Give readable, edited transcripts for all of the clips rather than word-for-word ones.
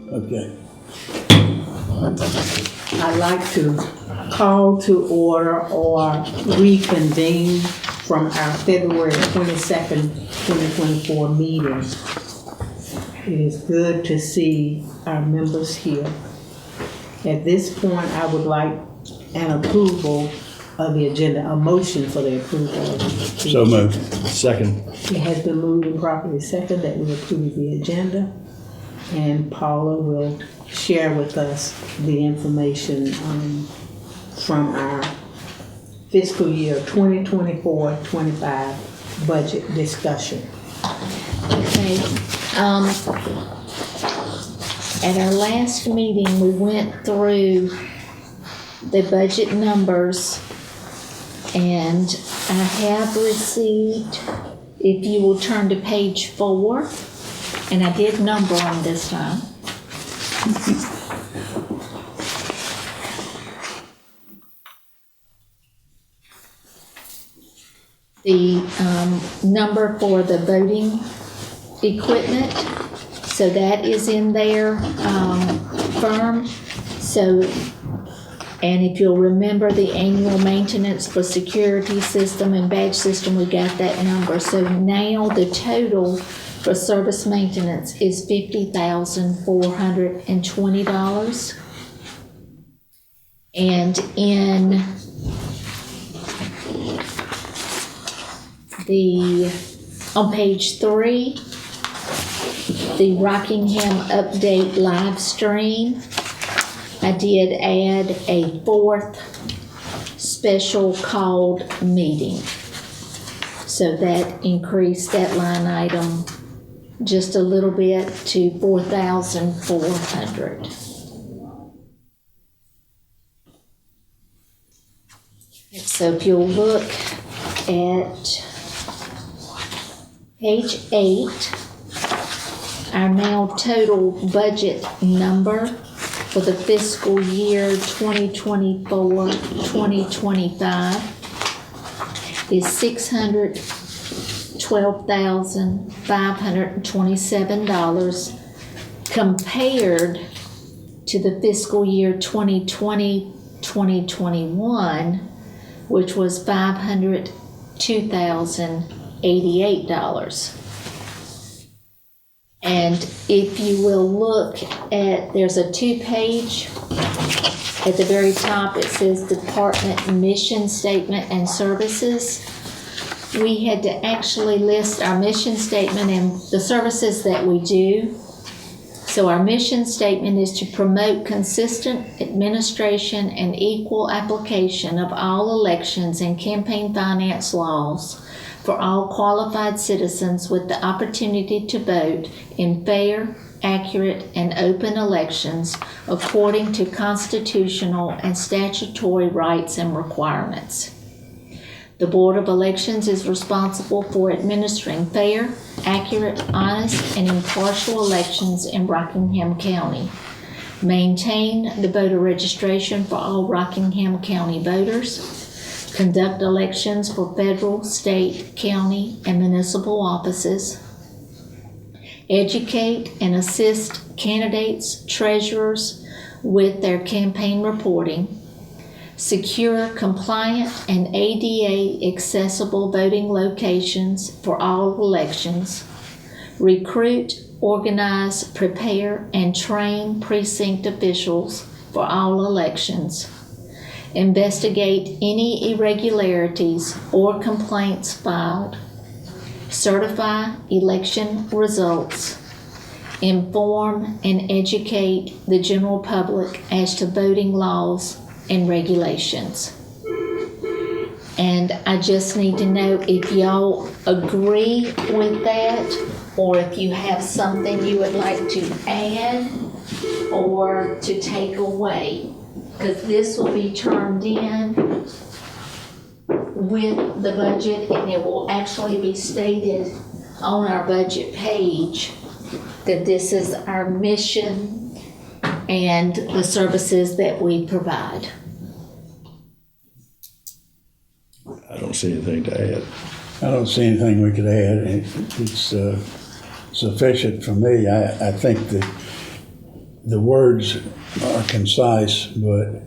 Okay. I'd like to call to order or reconvene from our February 22nd, 2024 meeting. It is good to see our members here. At this point, I would like an approval of the agenda, a motion for the approval of the So moved. Second. It has been moved and properly second that we approve the agenda, and Paula will share with us the information from our fiscal year 2024-25 budget discussion. Okay, at our last meeting, we went through the budget numbers, and I have received, if you will turn to page 4, and I did number them this time. The number for the voting equipment, so that is in there firm. So, and if you'll remember the annual maintenance for security system and badge system, we got that number. So now the total for service maintenance is $50,420. And in on page 3, the Rockingham Update live stream, I did add a 4th special called meeting. So that increased that line item just a little bit to $4,400. So if you'll look at page 8, our now total budget number for the fiscal year 2024-2025 is $612,527 compared to the fiscal year 2020-2021, which was $502,088. And if you will look at, there's a 2-page at the very top, it says Department Mission Statement and Services. We had to actually list our mission statement and the services that we do. So our mission statement is to promote consistent administration and equal application of all elections and campaign finance laws for all qualified citizens with the opportunity to vote in fair, accurate, and open elections according to constitutional and statutory rights and requirements. The Board of Elections is responsible for administering fair, accurate, honest, and impartial elections in Rockingham County. Maintain the voter registration for all Rockingham County voters. Conduct elections for federal, state, county, and municipal offices. Educate and assist candidates, treasurers with their campaign reporting. Secure compliant and ADA accessible voting locations for all elections. Recruit, organize, prepare, and train precinct officials for all elections. Investigate any irregularities or complaints filed. Certify election results. Inform and educate the general public as to voting laws and regulations. And I just need to know if y'all agree with that, or if you have something you would like to add or to take away, because this will be turned in with the budget, and it will actually be stated on our budget page that this is our mission and the services that we provide. I don't see anything to add. I don't see anything we could add. It's sufficient for me. I think that the words are concise, but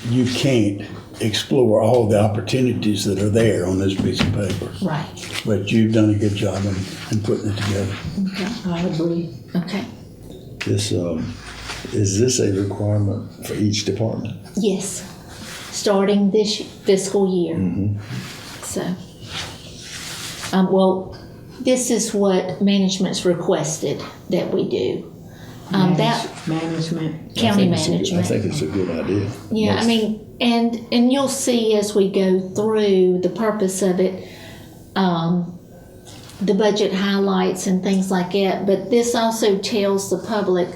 you can't explore all the opportunities that are there on this piece of paper. Right. But you've done a good job in putting it together. I agree. Okay. This, is this a requirement for each department? Yes. Starting this fiscal year. So, well, this is what management's requested that we do. That Management. county I management. think it's a good idea. Yeah, I mean, and you'll see as we go through the purpose of it, the budget highlights and things like that. But this also tells the public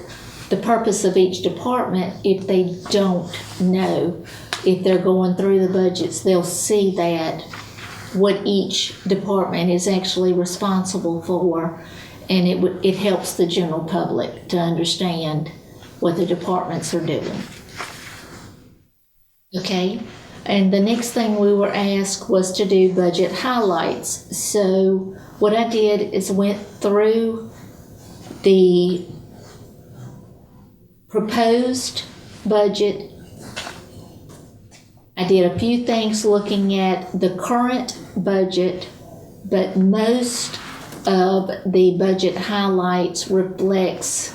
the purpose of each department. If they don't know, if they're going through the budgets, they'll see that what each department is actually responsible for, and it helps the general public to understand what the departments are doing. Okay, and the next thing we were asked was to do budget highlights. So what I did is went through the proposed budget. I did a few things looking at the current budget, but most of the budget highlights reflects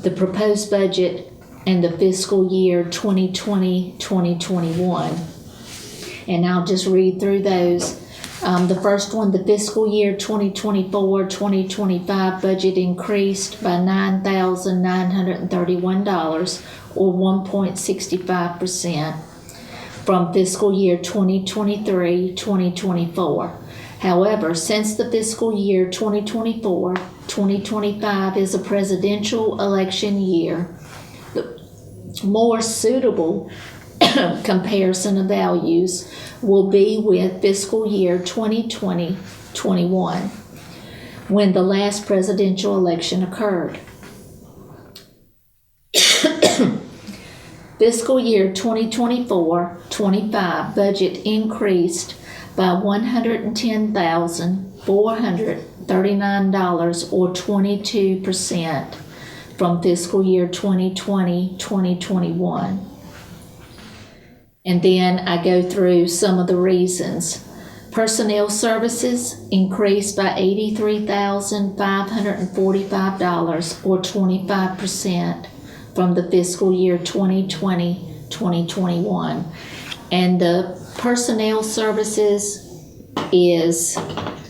the proposed budget and the fiscal year 2020-2021. And I'll just read through those. The first one, the fiscal year 2024-2025 budget increased by $9,931 or 1.65% from fiscal year 2023-2024. However, since the fiscal year 2024-2025 is a presidential election year, the more suitable comparison of values will be with fiscal year 2020-21, when the last presidential election occurred. Fiscal year 2024-25 budget increased by $110,439 or 22% from fiscal year 2020-2021. And then I go through some of the reasons. Personnel services increased by $83,545 or 25% from the fiscal year 2020-2021. And the personnel services is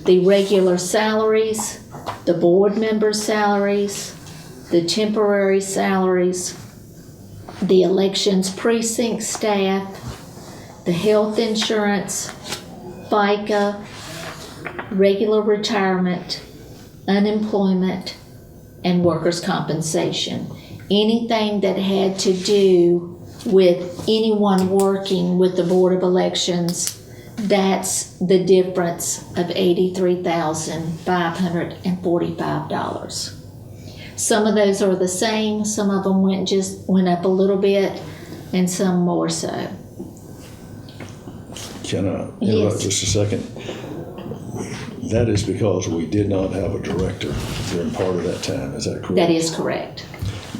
the regular salaries, the board member salaries, the temporary salaries, the elections precinct staff, the health insurance, FICA, regular retirement, unemployment, and workers' compensation. Anything that had to do with anyone working with the Board of Elections, that's the difference of $83,545. Some of those are the same, some of them went up a little bit, and some more so. Can I interrupt Yes. just a second? That is because we did not have a director during part of that time, is that correct? That is correct.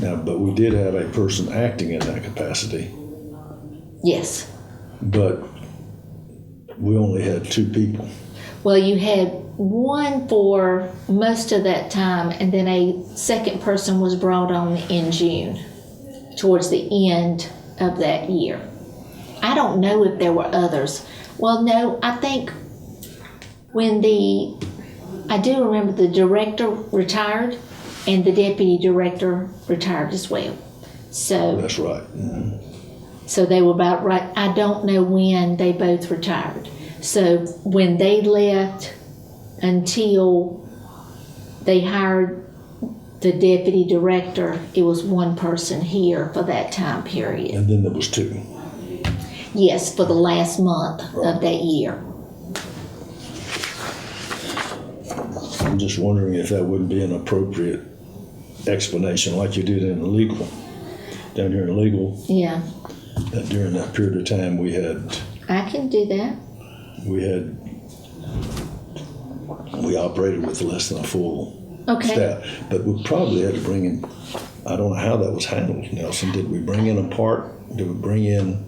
Now, but we did have a person acting in that capacity, Yes. but we only had 2 people. Well, you had one for most of that time, and then a second person was brought on in June, towards the end of that year. I don't know if there were others. Well, no, I think I do remember the director retired and the deputy director retired as well. So, That's right. so they were about right. I don't know when they both retired. So when they left until they hired the deputy director, it was one person here for that time period. And then there was 2. Yes, for the last month of that year. I'm just wondering if that wouldn't be an appropriate explanation like you did in legal. Down here in legal, Yeah, that during that period of time we I can do that. operated with less than a full Okay. staff. But we probably had to bring in, I don't know how that was handled, Nelson. Did we bring in a part? Did we bring in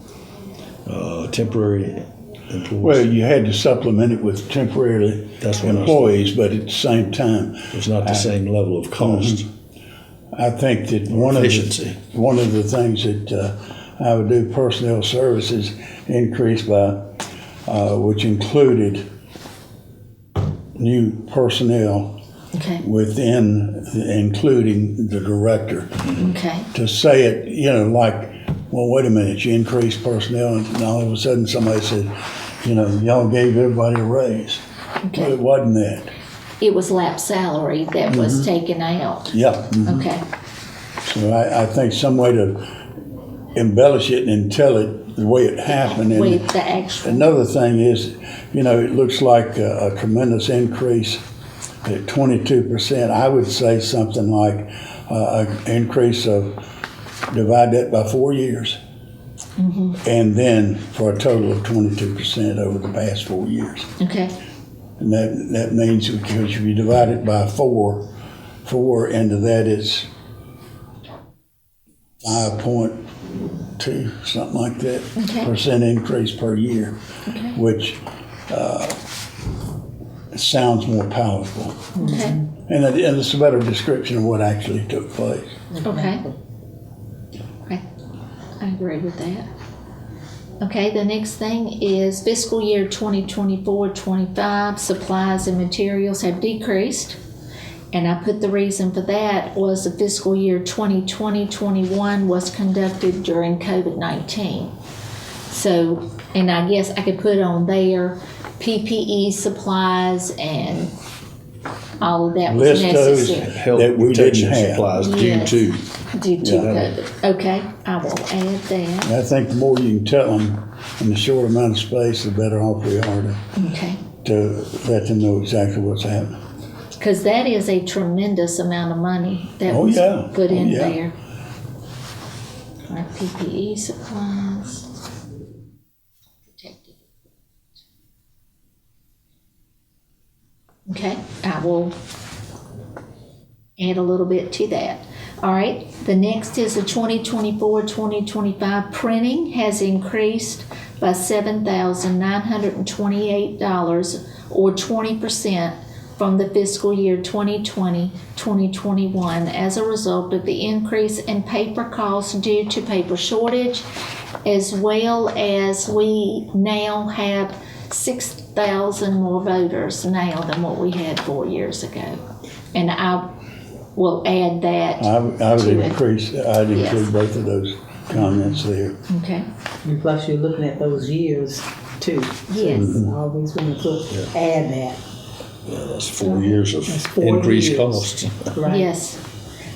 temporary employees? Well, you had to supplement it with temporary That's what I was employees, but at the same time, It's not the same level of cost. I think that Efficiency. one of the things that I would do, personnel services increased by, which included new personnel Okay, including the director. okay, To say it, like, well, wait a minute, you increased personnel, and all of a sudden somebody said, y'all gave everybody a raise. Well, okay. it wasn't that. It was lap salary that was taken out. Yeah. Okay, So I think some way to embellish it and tell it the way it happened. And with the actual, another thing is, it looks like a tremendous increase at 22%. I would say something like an increase of, divide that by 4 years. And then for a total of 22% over the past 4 years. okay, And that means, because if you divide it by four into that is 5.2, something like that, Okay. percent increase per year, okay, which sounds more palatable. okay, And it's a better description of what actually took place. okay. I agree with that. Okay, the next thing is fiscal year 2024-25, supplies and materials have decreased. And I put the reason for that was the fiscal year 2020-21 was conducted during COVID-19. So, and I guess I could put on there PPE supplies and all of that was List those necessary. Health that we protection didn't have. supplies due Yes. to. Due to Yeah. COVID. Okay, I will add that. I think the more you can tell them in the short amount of space, the better off we are Okay. to let them know exactly what's happening. Because that is a tremendous amount of money that Oh, was yeah. put Oh, in yeah. there. Our PPE supplies. Protective. Okay, I will add a little bit to that. All right, the next is the 2024-2025 printing has increased by $7,928 or 20% from the fiscal year 2020-2021 as a result of the increase in paper costs due to paper shortage, as well as we now have 6,000 more voters now than what we had 4 years ago. And I will add that. I would to it. I'd Yes. include both of those comments there. Okay, And plus you're looking at those years too. yes. Always when you add that, Yeah, that's 4 years of That's 4 increased years. costs. right? Yes.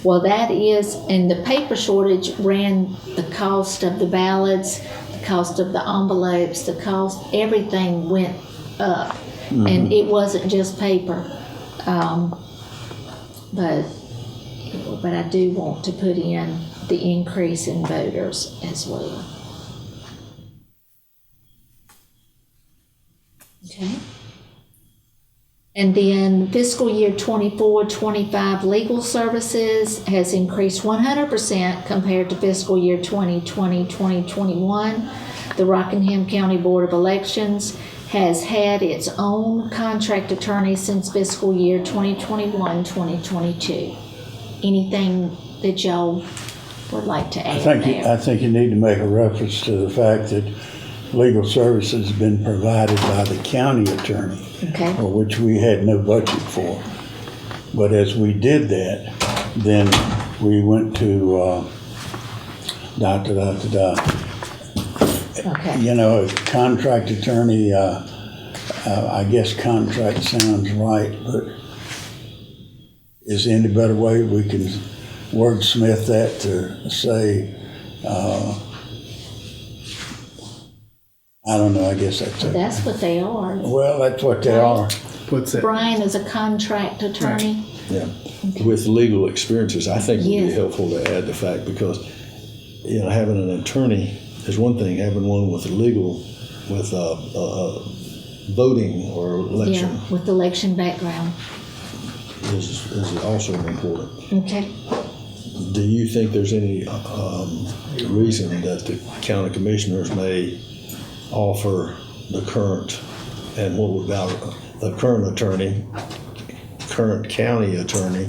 Well, that is, and the paper shortage ran the cost of the ballots, the cost of the envelopes, the cost, everything went up. And it wasn't just paper. But I do want to put in the increase in voters as well. Okay. And then fiscal year 24-25 legal services has increased 100% compared to fiscal year 2020-2021. The Rockingham County Board of Elections has had its own contract attorney since fiscal year 2021-2022. Anything that y'all would like to add there? I think you need to make a reference to the fact that legal services has been provided by the county attorney, Okay, for which we had no budget for. But as we did that, then we went to okay, a contract attorney, I guess contract sounds right, but is there any better way we can wordsmith that to say, I don't know, I guess that's it. that's what they are. Well, that's what they are. What's that? Brian is a contract attorney. Yeah, with legal experiences, I think it would be Yes. helpful to add the fact because, having an attorney is one thing, having one with legal, with voting or election, Yeah, with election background. is also important. Okay. Do you think there's any reason that the county commissioners may offer the current, and what would the current attorney, current county attorney,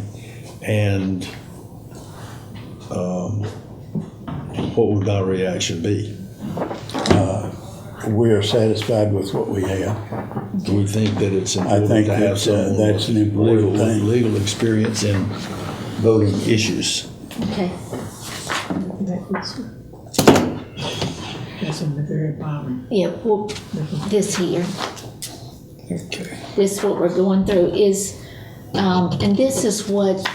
and what would our reaction be? We are satisfied with what we have. Do we think that it's I important think to have someone that's an important thing. legal experience in voting issues? Okay. That's on the very bottom. Yeah, well, this here, Okay. this what we're going through is, and this is what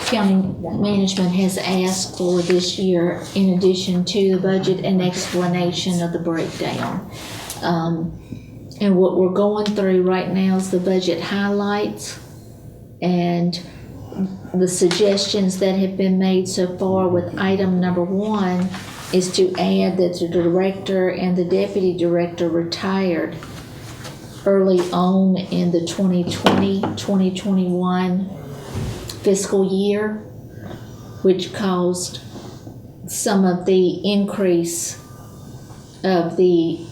county management has asked for this year in addition to the budget and explanation of the breakdown. And what we're going through right now is the budget highlights and the suggestions that have been made so far with item number 1 is to add that the director and the deputy director retired early on in the 2020-2021 fiscal year, which caused some of the increase of the,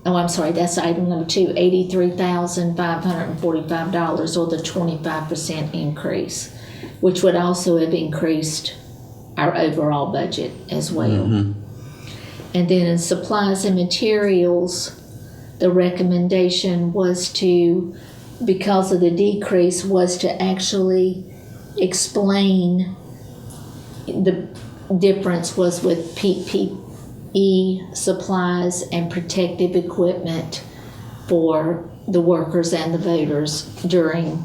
that's item number 2, $83,545, or the 25% increase, which would also have increased our overall budget as well. And then in supplies and materials, the recommendation was to, because of the decrease, was to actually explain the difference was with PPE supplies and protective equipment for the workers and the voters during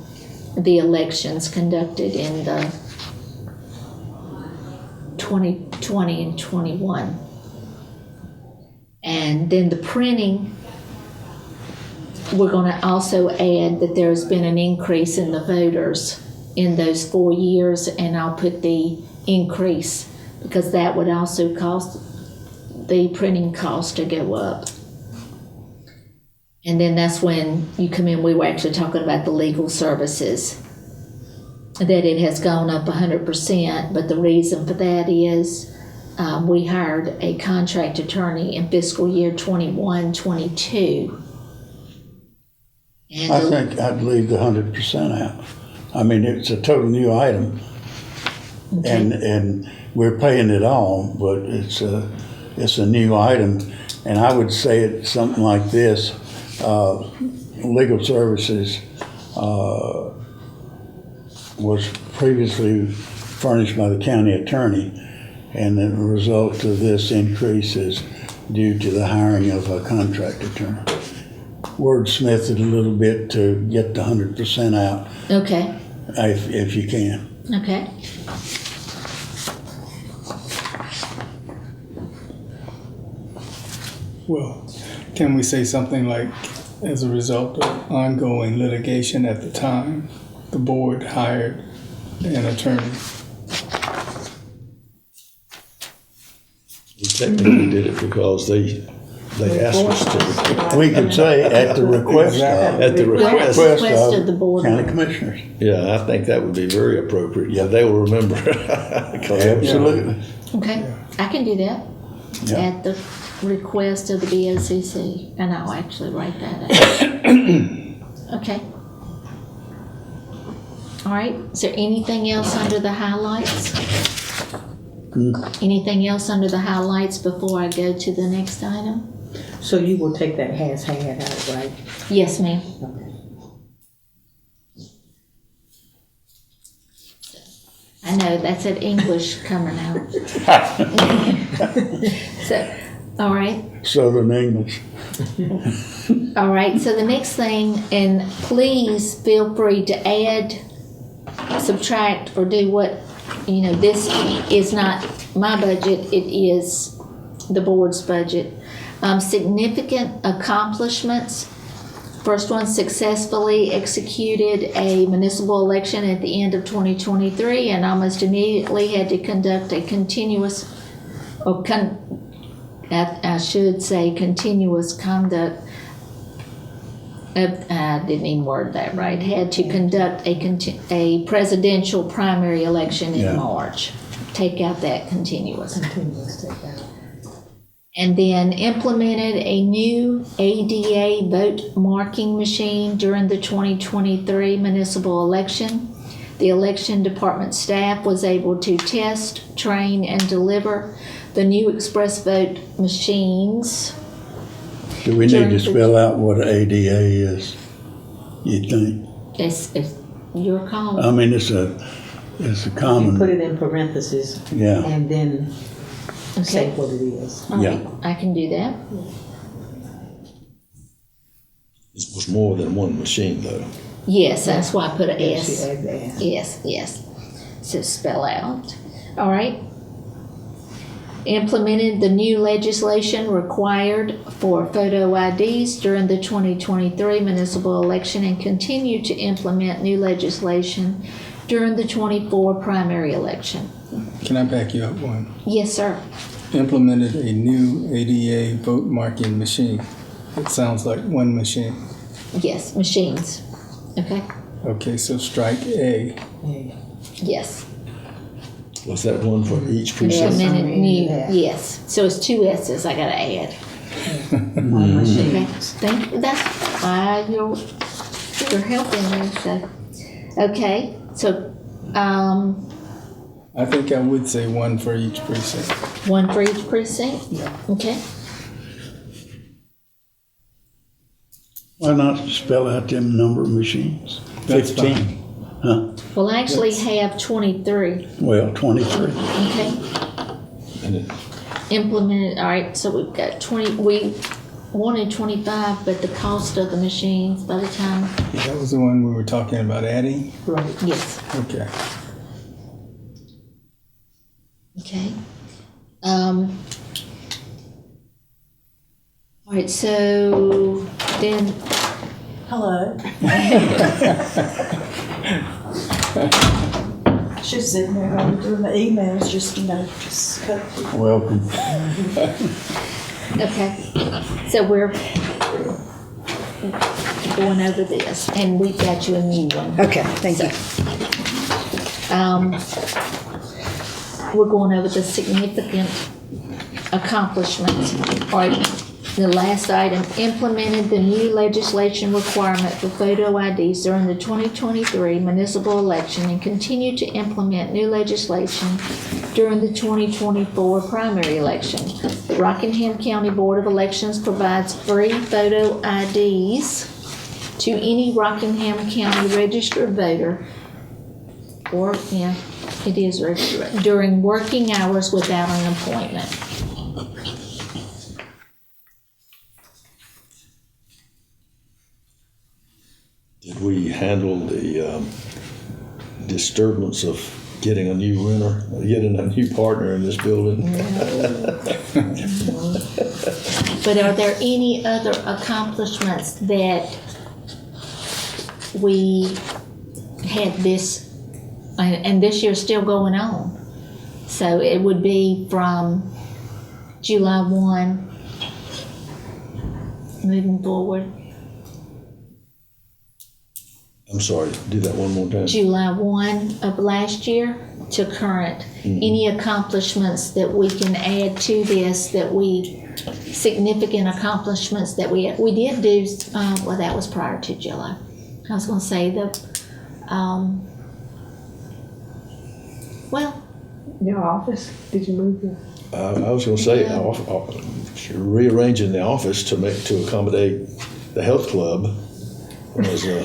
the elections conducted in the 2020 and 21. And then the printing, we're going to also add that there's been an increase in the voters in those 4 years, and I'll put the increase because that would also cause the printing cost to go up. And then that's when you come in, we were actually talking about the legal services, that it has gone up 100%, but the reason for that is we hired a contract attorney in fiscal year 21-22. I think I'd leave the 100% out. I mean, it's a total new item, and we're paying it all, but it's a new item, and I would say it's something like this: legal services was previously furnished by the county attorney, and the result of this increase is due to the hiring of a contract attorney. Wordsmith it a little bit to get the 100% out. Okay. If you can. Okay. Well, can we say something like, as a result of ongoing litigation at the time, the board hired an attorney? We technically did it because they asked us to. We could say at the request of. At the request. Request of the board. County commissioners. Yeah, I think that would be very appropriate. Yeah, they will remember. Absolutely. Okay, I can do that Yeah. at the request of the BOCC, and I'll actually write that out. Okay. All right, is there anything else under the highlights? Anything else under the highlights before I go to the next item? So you will take that has had out, right? Yes, ma'am. Okay. I know, that's that English coming out. So, all right. Southern English. All right, so the next thing, and please feel free to add, subtract, or do what, this is not my budget, it is the board's budget. Significant accomplishments. First one, successfully executed a municipal election at the end of 2023 and almost immediately had to conduct a continuous conduct I didn't even word that right, had to conduct a presidential primary election Yeah. in March. Take out that continuous. Continuous, take that. And then implemented a new ADA vote marking machine during the 2023 municipal election. The election department staff was able to test, train, and deliver the new express vote machines. Do we need to spell out what ADA is, you think? It's your call. I mean, it's a You put common, it in parentheses yeah, and then say Okay. what it is. All right, yeah. I can do that. It was more than one machine though. Yes, that's why I put an Yes, S. you add that. Yes, yes. So spell out. All right. Implemented the new legislation required for photo IDs during the 2023 municipal election and continued to implement new legislation during the 24 primary election. Can I back you up one? Yes, sir. Implemented a new ADA vote marking machine. It sounds like one machine. Yes, machines. Okay. Okay, so strike A. Yes. Was that one for each precinct? Implemented new. Yeah. Yes. So it's two S's I gotta add. On Okay. machines. That's why you're helping me. So, okay. So, I think I would say one for each precinct. one for each precinct. Yeah. Okay. Why not spell out them number of machines? That's 15, huh? Well, I actually have 23. Well, 23. Okay. And it, Implemented. All right. So we've got 20. We wanted 25, but the cost of the machines by the time. That was the one we were talking about adding? Right. Yes. Okay. Okay. All right. So then. Hello. She's sitting there, I'm doing the emails, just cut. Welcome. Okay, so we're going over this, and we've got you a new one. Okay, thank you. We're going over the significant accomplishments. All right, the last item, implemented the new legislation requirement for photo IDs during the 2023 municipal election and continue to implement new legislation during the 2024 primary election. The Rockingham County Board of Elections provides free photo IDs to any Rockingham County registered voter, or, yeah, it is registered, during working hours without an appointment. did we handle the disturbance of getting a new renter, getting a new partner in this building? But are there any other accomplishments that we had this, and this year's still going on? So it would be from July 1 moving forward. I'm sorry, do that one more time. July 1 of last year to current. Any accomplishments that we can add to this significant accomplishments that we did do, well, that was prior to July. I was going to say Your office, did you move your? I was going to say, rearranging the office to accommodate the health club was You're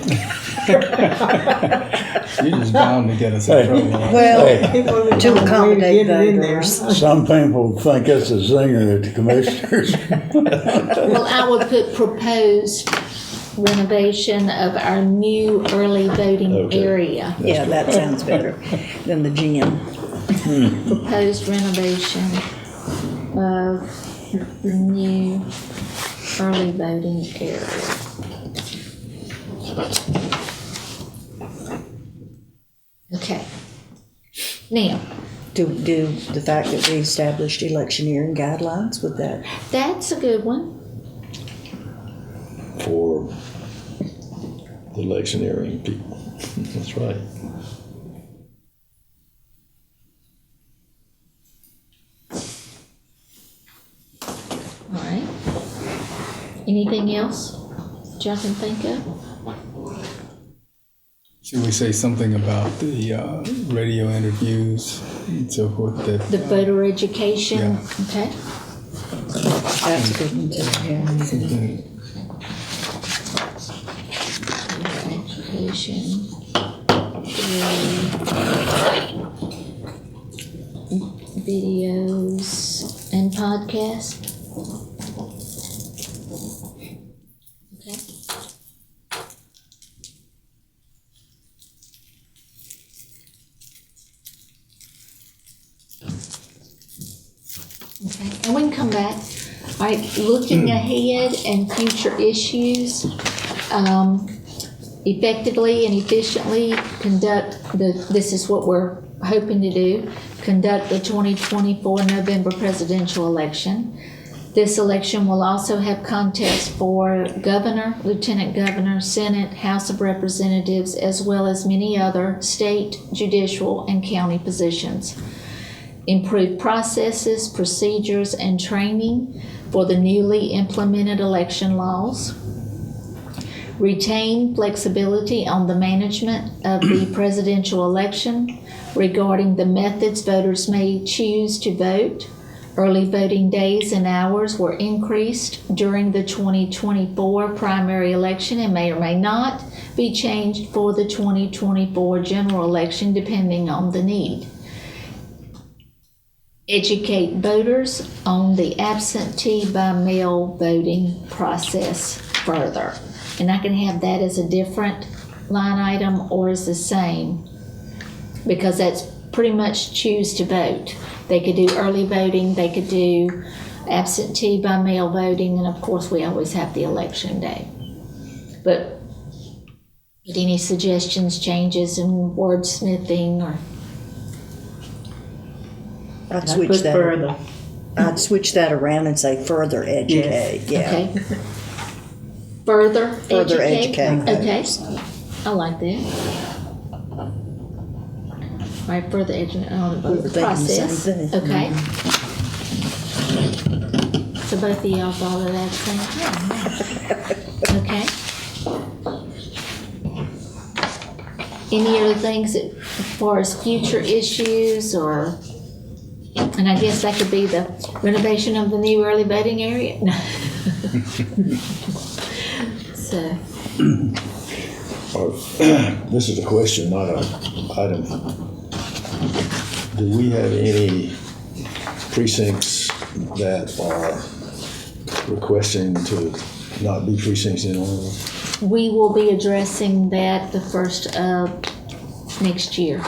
just bound to get us in trouble. Well, Hey, to accommodate voters. some people think it's a zinger at the commissioners. well, I would put proposed renovation of our new early voting Okay. area. Yeah, that sounds better than the gym. Proposed renovation of the new early voting area. Okay. Now, Do the fact that we established electioneering guidelines with that, that's a good one. for The electioneering people. That's right. All right. Anything else that y'all can think of? Should we say something about the radio interviews and so forth? The That voter education, Yeah. okay? That's a good one too, yeah. Voter education. Videos and podcast. Okay. Okay, and we can come back. All right, looking ahead and future issues, effectively and efficiently this is what we're hoping to do, conduct the 2024 November presidential election. This election will also have contests for governor, lieutenant governor, Senate, House of Representatives, as well as many other state, judicial, and county positions. Improve processes, procedures, and training for the newly implemented election laws. Retain flexibility on the management of the presidential election regarding the methods voters may choose to vote. Early voting days and hours were increased during the 2024 primary election and may or may not be changed for the 2024 general election depending on the need. Educate voters on the absentee by mail voting process further. And I can have that as a different line item or as the same, because that's pretty much choose to vote. They could do early voting, they could do absentee by mail voting, and of course we always have the election day. But any suggestions, changes in wordsmithing or? I'd switch Put that. further. I'd switch that around and say further educate, yeah. Okay. Further Further educate? educate Okay, voters. I like that. All right, further educate on We were the thinking the same process. thing. Okay. So both of y'all thought of that same thing? Okay. Any other things that, as far as future issues or, and I guess that could be the renovation of the new early voting area? So, This is a question, not an item. Do we have any precincts that are requesting to not be precincts any longer? we will be addressing that the first of next year,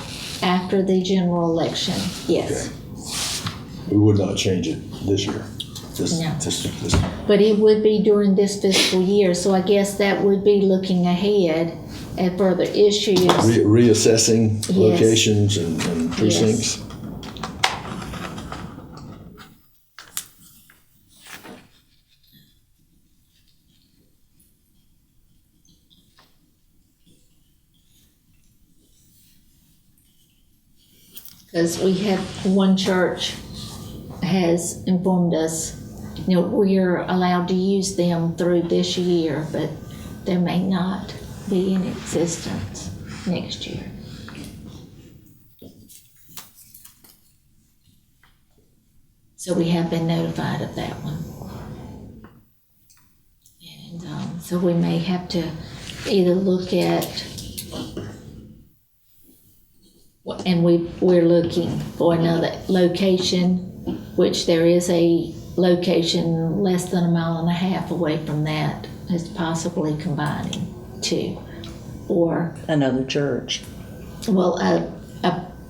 after the general election, yes. We would not change it this year. No. This. But it would be during this fiscal year, so I guess that would be looking ahead at further issues. Reassessing Yes. locations and precincts. Because we have, one church has informed us, you know, we're allowed to use them through this year, but they may not be in existence next year. So we have been notified of that one. And so we may have to either look at, and we're looking for another location, which there is a location less than 1.5 miles away from that, is possibly combining two. Or, Another church. well, a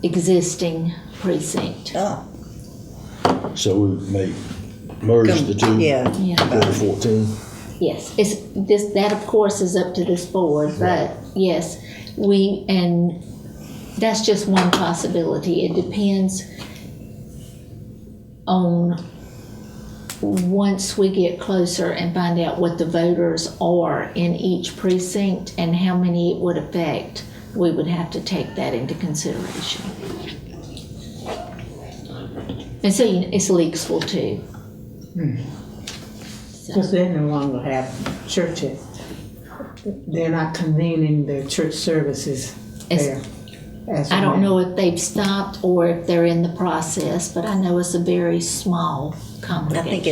existing precinct. Oh, So we may merge the two. yeah. Yeah, Go to 14. yes, that of course is up to this board, but yes, and that's just one possibility. It depends on once we get closer and find out what the voters are in each precinct and how many it would affect, we would have to take that into consideration. And so it's Leaguesville too. Because they no longer have churches. They're not convening their church services there. as I of don't now. know if they've stopped or if they're in the process, but I know it's a very small I congregation. think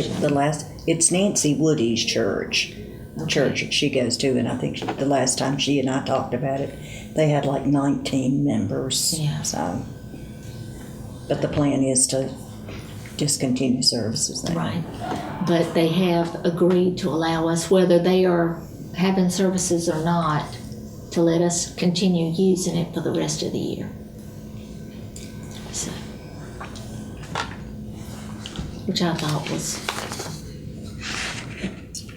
it's Nancy Woody's church that she goes to, and I think the last time she and I talked about it, they had like 19 members. Yeah. So, but the plan is to discontinue services there. Right, but they have agreed to allow us, whether they are having services or not, to let us continue using it for the rest of the year. So, which I thought was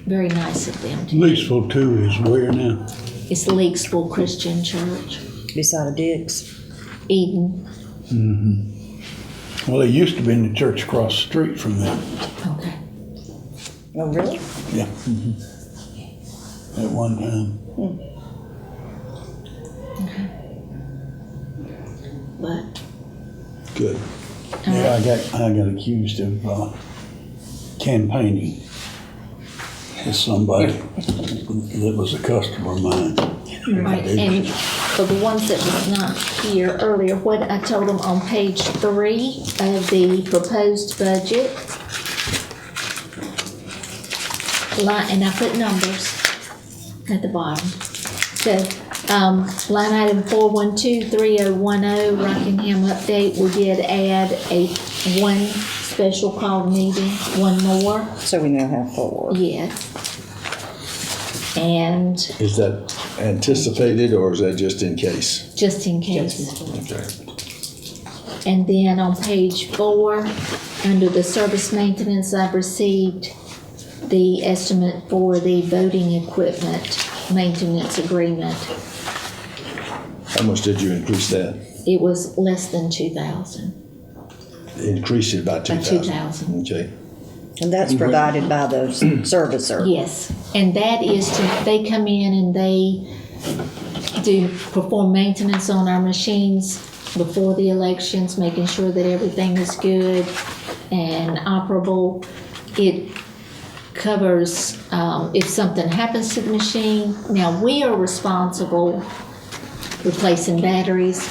very nice of them to do. Leesville two is where now? It's Leaguesville Christian Church, Beside Dick's. Eden. Well, they used to be in the church across the street from them. Okay. Oh, really? Yeah. At one time. But Good. Yeah, I got accused of campaigning with somebody that was a customer of mine. right, and for the ones that was not here earlier, what I told them on page 3 of the proposed budget, and I put numbers at the bottom. So, line item 4123010, Rockingham update, we did add one special called meeting, one more, So we now have 4. yes. And Is that anticipated or is that just in case? just in case. Okay. And then on page 4, under the service maintenance, I've received the estimate for the voting equipment maintenance agreement. How much did you increase that? It was less than 2,000. Increase it by By 2,000? 2,000. Okay. And that's provided by the servicer. Yes, and that is they come in and they perform maintenance on our machines before the elections, making sure that everything is good and operable. It covers if something happens to the machine. Now, we are responsible replacing batteries.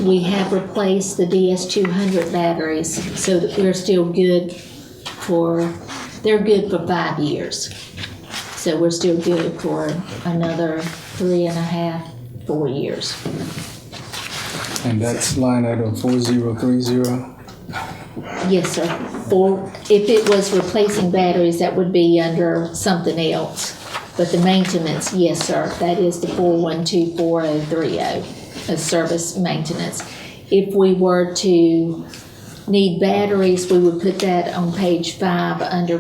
We have replaced the DS200 batteries so that we're still good they're good for 5 years. So we're still good for another 3.5, 4 years. And that's line item 4030. Yes, sir. If it was replacing batteries, that would be under something else. But the maintenance, yes, sir, that is the 4124030, a service maintenance. If we were to need batteries, we would put that on page 5 under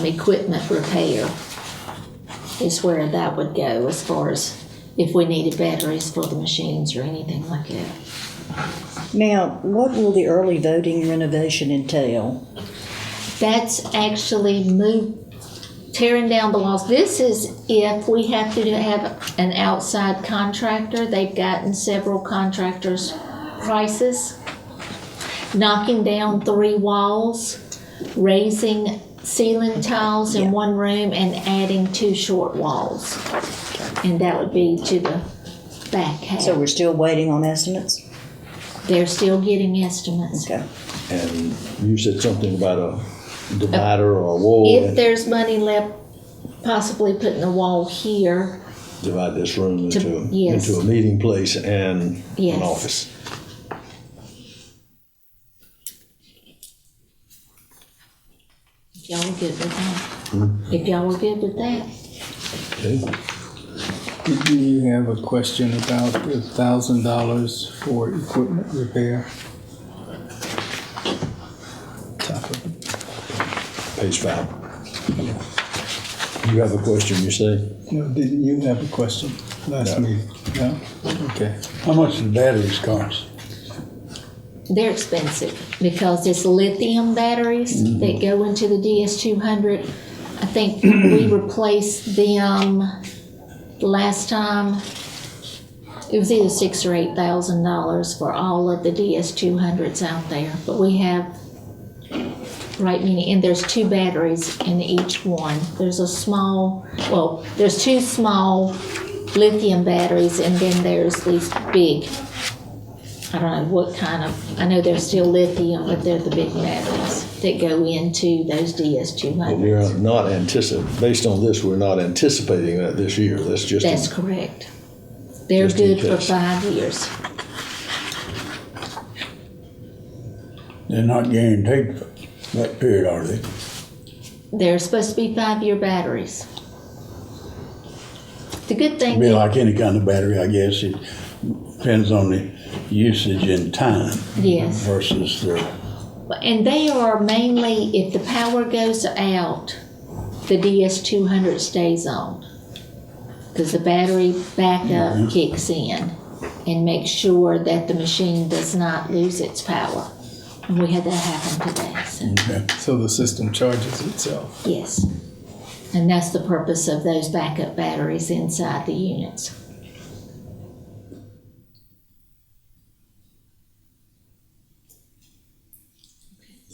equipment repair. Is where that would go as far as if we needed batteries for the machines or anything like that. Now, what will the early voting renovation entail? That's actually tearing down the walls. This is if we have to have an outside contractor. They've gotten several contractors' prices. Knocking down 3 walls, raising ceiling tiles in one room, and adding 2 short walls. And that would be to the back half. So we're still waiting on estimates? They're still getting estimates. Okay. And you said something about a divider or a wall. If there's money left, possibly putting a wall here. Divide this room yes. into a meeting place and Yes. an office. If y'all were good with that. If y'all were good with that. Okay. Do you have a question about the $1,000 for equipment repair? Top of it. Page 5. You have a question, you say? No, didn't you have a question last No. meeting? No? Okay. How much do the batteries cost? they're expensive because it's lithium batteries that go into the DS200. I think we replaced them the last time. It was either $6,000 or $8,000 for all of the DS200s out there, but we have right many, and there's 2 batteries in each one. There's there's 2 small lithium batteries, and then there's these big, I don't know what kind of, I know they're still lithium, but they're the big batteries that go into those But DS200s. we're not based on this, we're not anticipating that this year. That's just. That's correct. They're Just in good for case. 5 years. They're not guaranteed for that period, are they? They're supposed to be 5-year batteries. The good thing Be like any kind of battery, I guess. It depends on the usage in time yes. versus the, And they are mainly, if the power goes out, the DS200 stays on. Because the battery backup kicks in and makes sure that the machine does not lose its power. And we had that happen today, so, okay. So the system charges itself. yes. And that's the purpose of those backup batteries inside the units.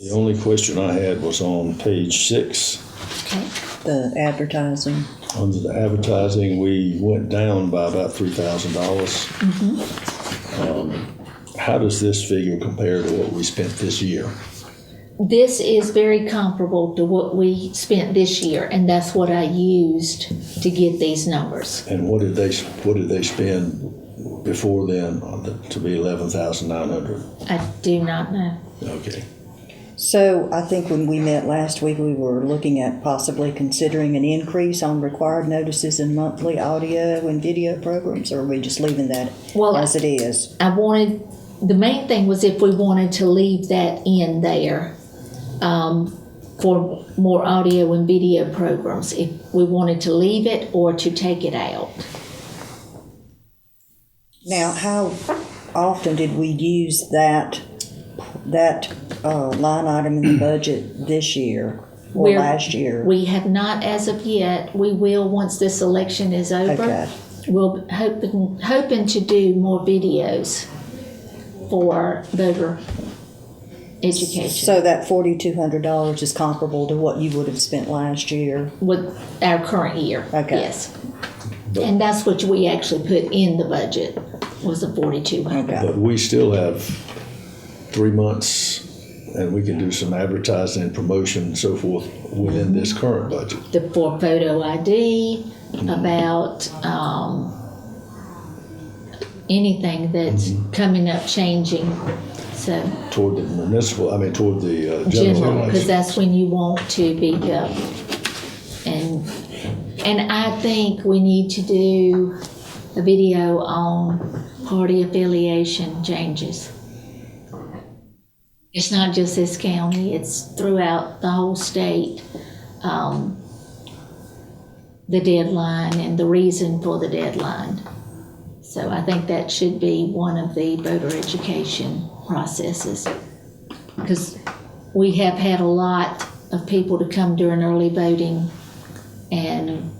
The only question I had was on page 6. Okay? The advertising. Under the advertising, we went down by about $3,000. How does this figure compare to what we spent this year? This is very comparable to what we spent this year, and that's what I used to get these numbers. And what did they spend before then to be 11,900? I do not know. Okay. So I think when we met last week, we were looking at possibly considering an increase on required notices in monthly audio and video programs, or are we just leaving that Well, as it is? The main thing was if we wanted to leave that in there for more audio and video programs, if we wanted to leave it or to take it out. Now, how often did we use that line item in the budget this year or last year? We have not as of yet. We will once this election is over. Okay. We'll hoping to do more videos for voter education So that $4,200 is comparable to what you would have spent last year? with our current year. Okay. Yes. And that's what we actually put in the budget was the 4,200. Okay. But we still have 3 months, and we can do some advertising and promotion and so forth within this current budget. For photo ID, about anything that's coming up changing. So Toward the toward the general, general because election. that's when you want to be up. And I think we need to do a video on party affiliation changes. It's not just this county, it's throughout the whole state. The deadline and the reason for the deadline. So I think that should be one of the voter education processes. Because we have had a lot of people to come during early voting and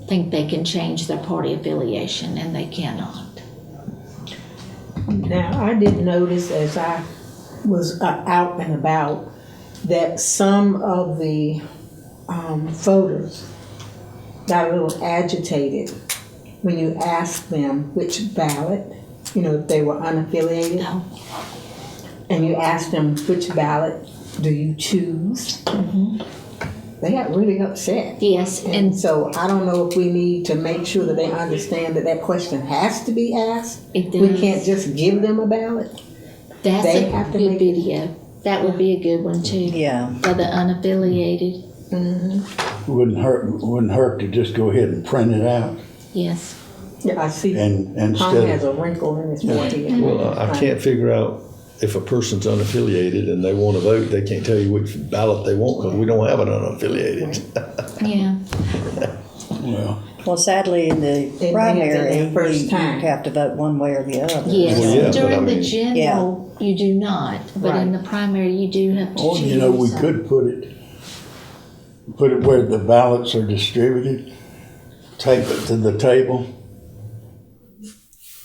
think they can change their party affiliation, and they cannot. Now, I did notice as I was out and about that some of the voters got a little agitated when you asked them which ballot, if they were unaffiliated, No. and you asked them which ballot do you choose. They got really upset. Yes, And and so I don't know if we need to make sure that they understand that that question has to be asked. It We does. can't just give them a ballot. that's they a have to good make- video. That would be a good one too. Yeah. For the unaffiliated, Wouldn't hurt to just go ahead and print it out yes. Yeah, I see. and Tom instead has of, a wrinkle in his forehead. Well, I can't figure out if a person's unaffiliated and they want to vote, they can't tell you which ballot they want because we don't have an unaffiliated. Yeah. well, Well, sadly, in the It may have been primary, their first you time. have to vote one way or the other. Yes, Well, yeah, but I during the mean- general, you do not, but in Right. the primary, you do have to Or, choose. you know, we could put it where the ballots are distributed, tape it to the table,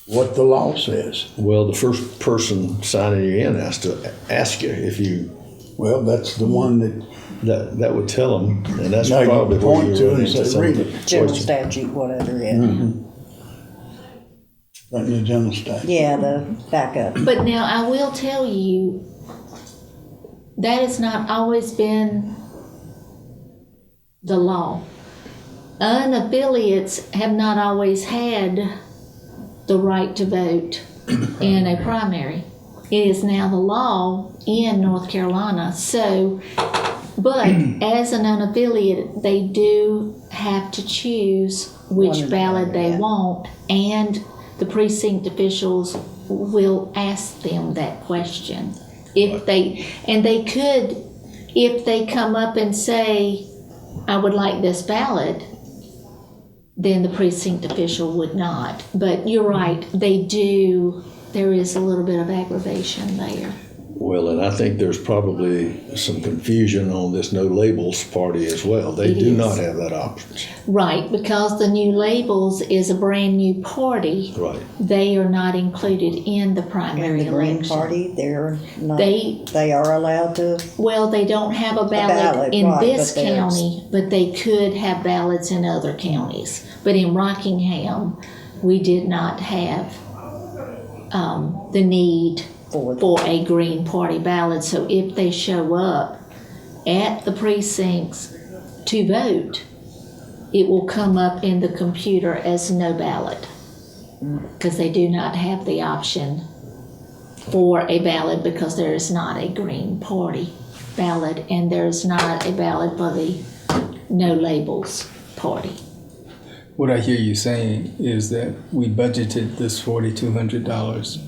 what the law says. Well, the first person signing you in has to ask you if you, Well, that's the one that would tell them, and that's Now you probably where point you to run and into say, some of "Read the it." General questions. statute, whatever, yeah. in the general statute. Yeah, the backup. But now I will tell you, that has not always been the law. Unaffiliates have not always had the right to vote in a primary. It is now the law in North Carolina. So, but as an unaffiliate, they do have to choose One which or the ballot other, they yeah. want, and the precinct officials will ask them that question. If they could, if they come up and say, I would like this ballot, then the precinct official would not. But you're right, they do, there is a little bit of aggravation there. Well, and I think there's probably some confusion on this no labels party as well. They It do is. not have that option. Right, because the New Labels is a brand new party. Right. They are not included in the And primary the Green election. Party, they're not, They- they are allowed to, Well, they don't have a ballot ballot, in right, this but there's- county, but they could have ballots in other counties. But in Rockingham, we did not have the need for a Green Party ballot. So if they show up at the precincts to vote, it will come up in the computer as no ballot. Because they do not have the option for a ballot because there is not a Green Party ballot and there is not a ballot for the No Labels Party. What I hear you saying is that we budgeted this $4,200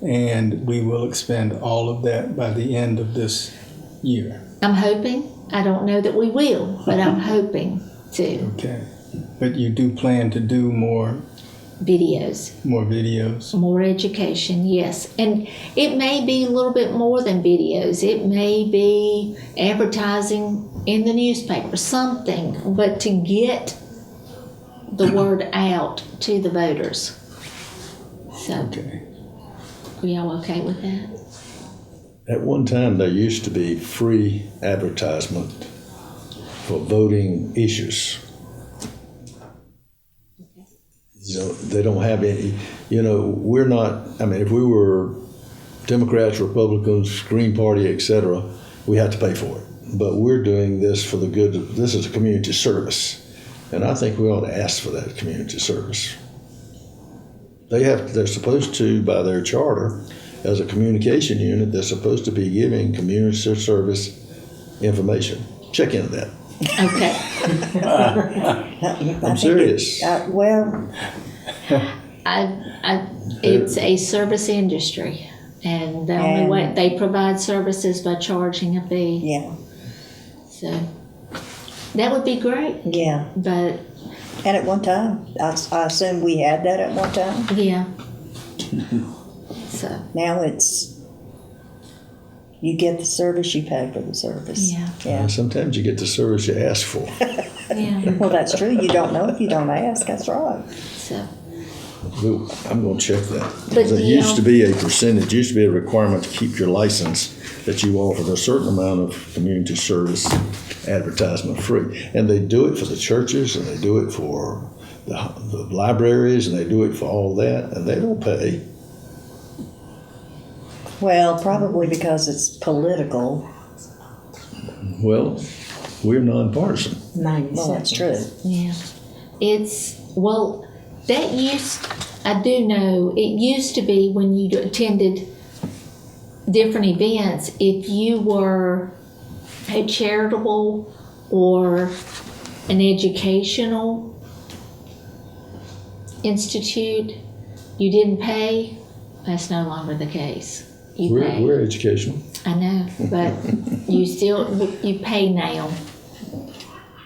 and we will expend all of that by the end of this year. I'm hoping, I don't know that we will, but I'm hoping to. Okay. But you do plan to do more Videos, videos? more education, yes. And it may be a little bit more than videos. It may be advertising in the newspaper, something, but to get the word out to the voters. So, Okay. are y'all okay with that? At one time, there used to be free advertisement for voting issues. You know, they don't have any, you know, we're not, I mean, if we were Democrats, Republicans, Green Party, et cetera, we had to pay for it. But we're doing this for the good, this is a community service. And I think we ought to ask for that community service. They're supposed to, by their charter, as a communication unit, they're supposed to be giving community service information. Check into that. Okay. I'm serious. Well, It's a service industry, and the only And- way they provide services by charging a fee. yeah, So that would be great, yeah. but And at one time, I assume we had that at one time. yeah. So Now it's, you get the service, you pay for the service. Yeah. Yeah. Sometimes you get the service you ask for. yeah. Well, that's true. You don't know if you don't ask. That's right. So I'm gonna check that. But There the, used to be a percentage, used to be a requirement to keep your license that you offered a certain amount of community service advertisement free. And they do it for the churches and they do it for the libraries and they do it for all that and they don't pay. Well, probably because it's political. Well, we're nonpartisan. 90 Well, that's seconds. true. yeah, I do know it used to be when you attended different events, if you were a charitable or an educational institute, you didn't pay. That's no longer the case. You pay. We're educational. I know, but you pay now.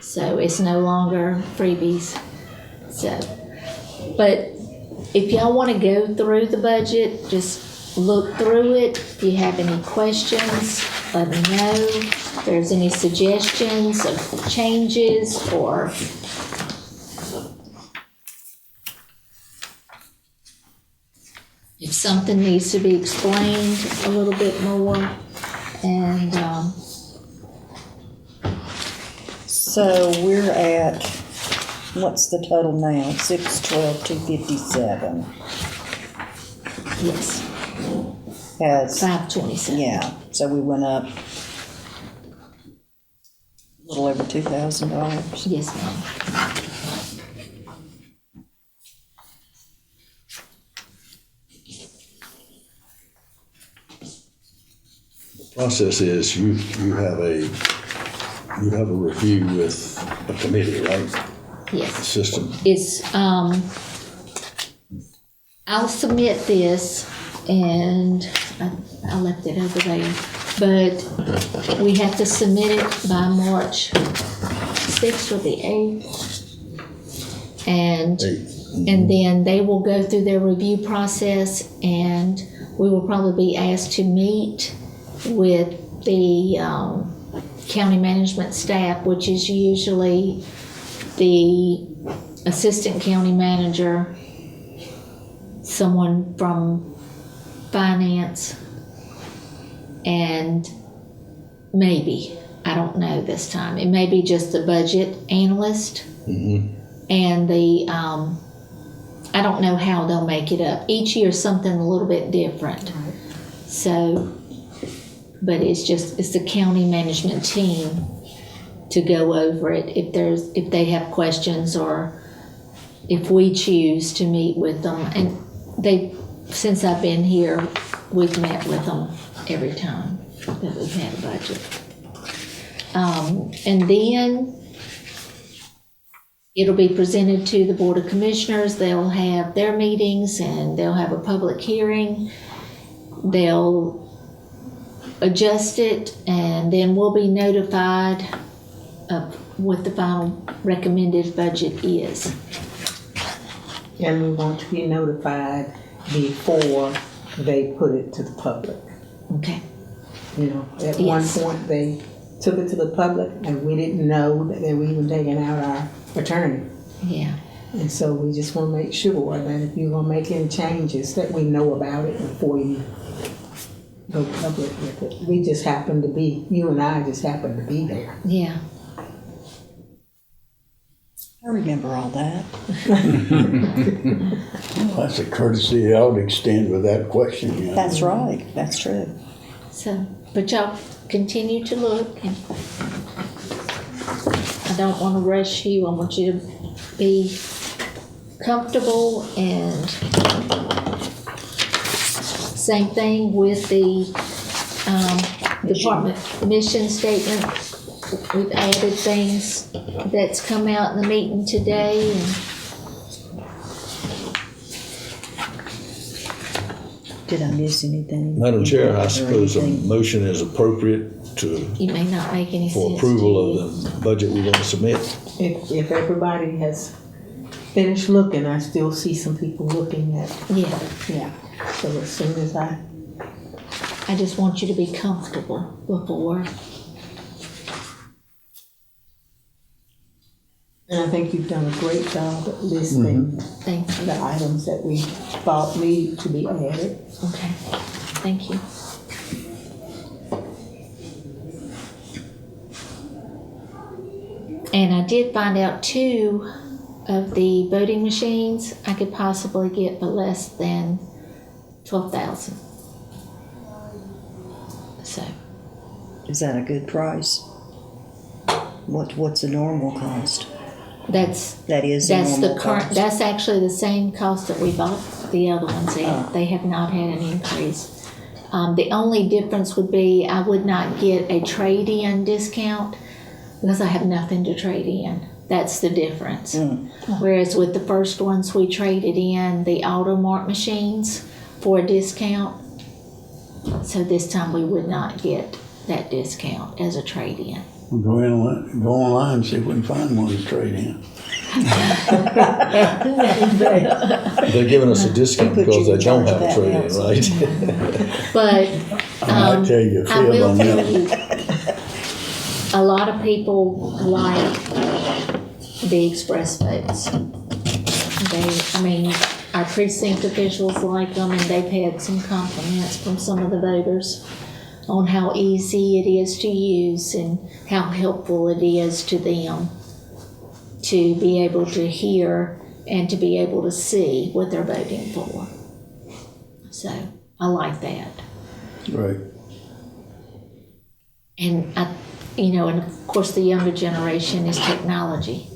So it's no longer freebies. So, but if y'all want to go through the budget, just look through it. If you have any questions, let me know. If there's any suggestions of changes or if something needs to be explained a little bit more. And So we're at, what's the total now? 612,257. yes, Has, 527. yeah, so we went up a little over $2,000. Yes, ma'am. Process is you have a review with a committee, right? Yes. System. It's, I'll submit this and I left it over there. But we have to submit it by March 6th or the 8th. And then they will go through their review process and we will probably be asked to meet with the county management staff, which is usually the assistant county manager, someone from finance, and maybe, I don't know this time, it may be just the budget analyst and the, I don't know how they'll make it up. Each year something a little bit different. So, but it's the county management team to go over it if they have questions or if we choose to meet with them. And since I've been here, we've met with them every time that we've had a budget. And then it'll be presented to the Board of Commissioners. They'll have their meetings and they'll have a public hearing. They'll adjust it and then we'll be notified of what the final recommended budget is. And we want to be notified before they put it to the public. Okay. You know, at one Yes. point they took it to the public and we didn't know that they were even taking out our attorney. Yeah. And so we just want to make sure that if you're going to make any changes, that we know about it before you go public with it. We just happen to be, you and I just happen to be there. Yeah. I remember all that. Well, that's a courtesy I would extend with that question, you know. That's right, that's true. So, but y'all continue to look and I don't want to rush you. I want you to be comfortable and same thing with the department mission statement. We've added things that's come out in the meeting today and Did I miss anything? Madam Chair, I Or suppose a anything? motion is appropriate it may not make any sense for approval to of the budget we're going to submit. If everybody has finished looking, I still see some people looking at, you. Yeah. yeah. So as soon as I just want you to be comfortable before. and I think you've done a great job at listing Thank you. the items that we thought needed to be added. Okay. Thank you. And I did find out 2 of the voting machines I could possibly get for less than 12,000. So, Is that a good price? What's the normal cost? that's That is the the normal current, cost. that's actually the same cost that we bought the other ones at. Oh. They have not had an increase. The only difference would be I would not get a trade-in discount because I have nothing to trade in. That's the difference. Whereas with the first ones, we traded in the AutoMart machines for a discount. So this time we would not get that discount as a trade-in. We'll go online, see if we can find one to trade in. They're giving us a discount They put because you they don't in have a charge of trade-in, that, right? But I might tell you a I will fib on tell that. you, a lot of people like the express votes. Our precinct officials like them, and they've had some compliments from some of the voters on how easy it is to use and how helpful it is to them to be able to hear and to be able to see what they're voting for. So I like that. Right. And and of course the younger generation is technology.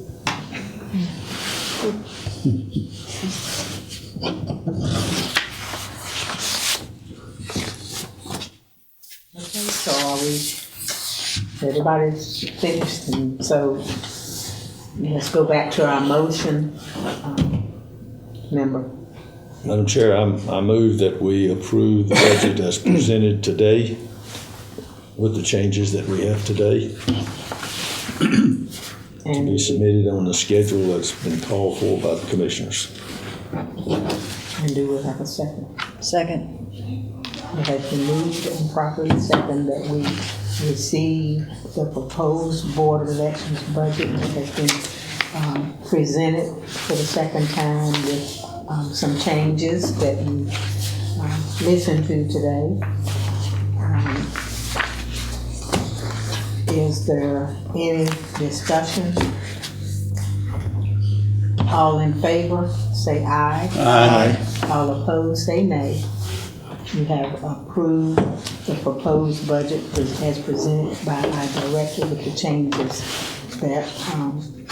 Okay, so everybody's finished, and so let's go back to our motion. Member, Madam Chair, I move that we approve the budget as presented today with the changes that we have today to be and submitted on the schedule that's been called for by the commissioners. do we have a second? Second. It has been moved and properly second that we receive the proposed Board of Elections budget that has been presented for the second time with some changes that we listened to today. Is there any discussion? All in favor, say aye. Aye. All opposed, say nay. You have approved the proposed budget as presented by our director with the changes that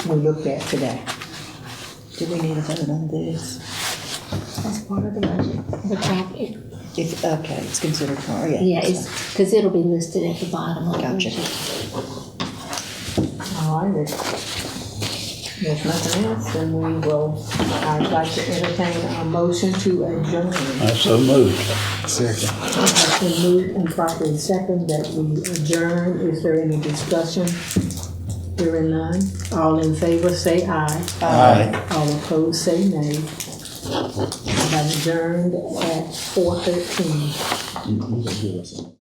we looked at today. Do we need a vote on this? That's part of the budget. The top, Okay, it's considered part, yeah. yeah, it's because it'll be listed at the bottom of the Gotcha. budget. All right, if there's nothing else, then I'd like to entertain a motion to adjourn. I so moved. Second. It has been moved and properly second that we adjourn. Is there any discussion? Hearing none. All in favor, say aye. Aye. All opposed, say nay. We have adjourned at 4:13.